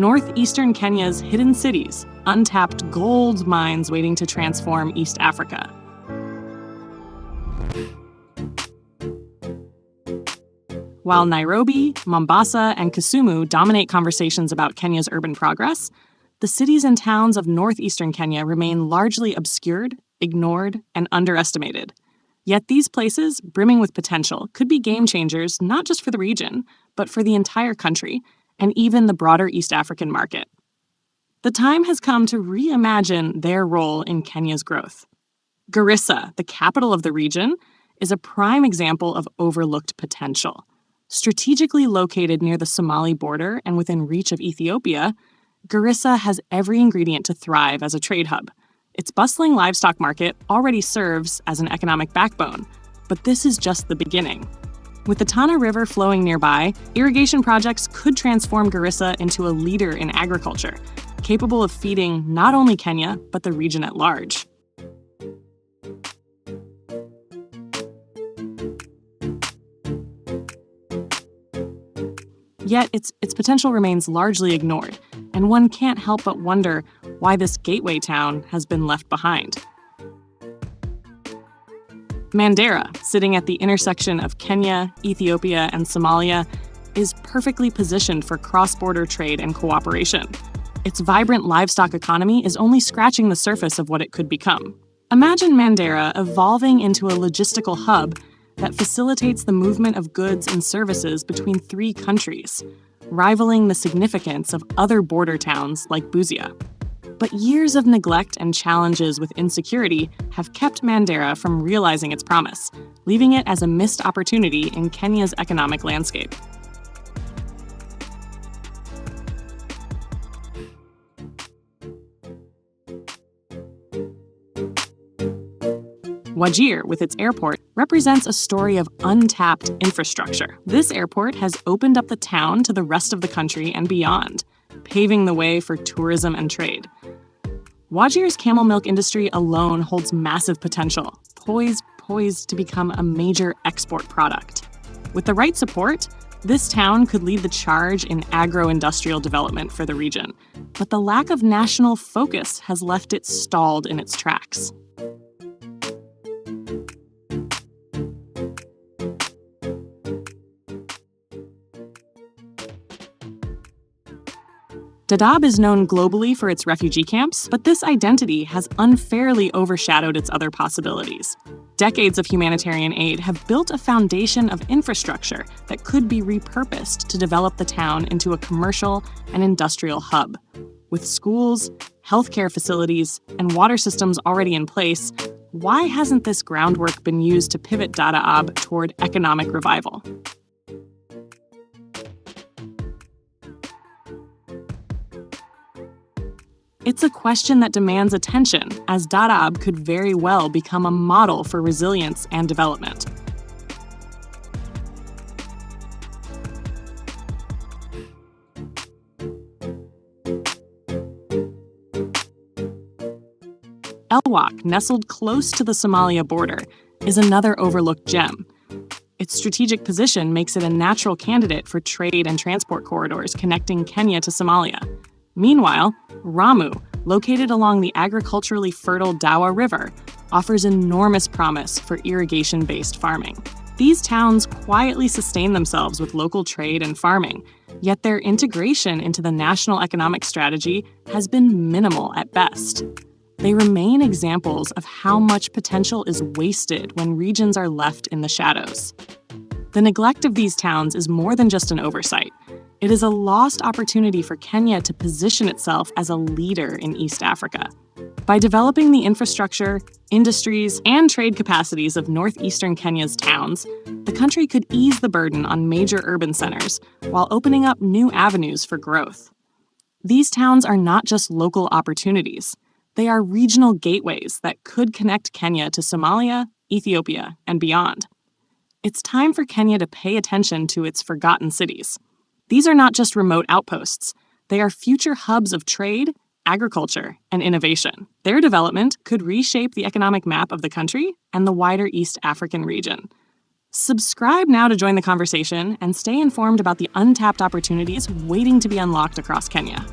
northeastern Kenya's hidden cities, untapped gold mines waiting to transform East Africa. While Nairobi, Mombasa, and Kisumu dominate conversations about Kenya's urban progress, the cities and towns of northeastern Kenya remain largely obscured, ignored, and underestimated. Yet these places, brimming with potential, could be game changers not just for the region, but for the entire country, and even the broader East African market. The time has come to reimagine their role in Kenya's growth. Garissa, the capital of the region, is a prime example of overlooked potential. Strategically located near the Somali border and within reach of Ethiopia, Garissa has every ingredient to thrive as a trade hub. Its bustling livestock market already serves as an economic backbone, but this is just the beginning. With the Tana River flowing nearby, irrigation projects could transform Garissa into a leader in agriculture, capable of feeding not only Kenya, but the region at large. Yet its potential remains largely ignored, and one can't help but wonder why this gateway town has been left behind. Mandera, sitting at the intersection of Kenya, Ethiopia, and Somalia, is perfectly positioned for cross-border trade and cooperation. Its vibrant livestock economy is only scratching the surface of what it could become. Imagine Mandera evolving into a logistical hub that facilitates the movement of goods and services between three countries, rivaling the significance of other border towns like Busia. But years of neglect and challenges with insecurity have kept Mandera from realizing its promise, leaving it as a missed opportunity in Kenya's economic landscape. Wajir, with its airport, represents a story of untapped infrastructure. This airport has opened up the town to the rest of the country and beyond, paving the way for tourism and trade. Wajir's camel milk industry alone holds massive potential, poised to become a major export product. With the right support, this town could lead the charge in agro-industrial development for the region, but the lack of national focus has left it stalled in its tracks. Dadaab is known globally for its refugee camps, but this identity has unfairly overshadowed its other possibilities. Decades of humanitarian aid have built a foundation of infrastructure that could be repurposed to develop the town into a commercial and industrial hub. With schools, healthcare facilities, and water systems already in place, why hasn't this groundwork been used to pivot Dadaab toward economic revival? It's a question that demands attention, as Dadaab could very well become a model for resilience and development. Elwak, nestled close to the Somalia border, is another overlooked gem. Its strategic position makes it a natural candidate for trade and transport corridors connecting Kenya to Somalia. Meanwhile, Rhamu, located along the agriculturally fertile Dawa River, offers enormous promise for irrigation-based farming. These towns quietly sustain themselves with local trade and farming, yet their integration into the national economic strategy has been minimal at best. They remain examples of how much potential is wasted when regions are left in the shadows. The neglect of these towns is more than just an oversight. It is a lost opportunity for Kenya to position itself as a leader in East Africa. By developing the infrastructure, industries, and trade capacities of northeastern Kenya's towns, the country could ease the burden on major urban centers while opening up new avenues for growth. These towns are not just local opportunities. They are regional gateways that could connect Kenya to Somalia, Ethiopia, and beyond. It's time for Kenya to pay attention to its forgotten cities. These are not just remote outposts. They are future hubs of trade, agriculture, and innovation. Their development could reshape the economic map of the country and the wider East African region. Subscribe now to join the conversation and stay informed about the untapped opportunities waiting to be unlocked across Kenya.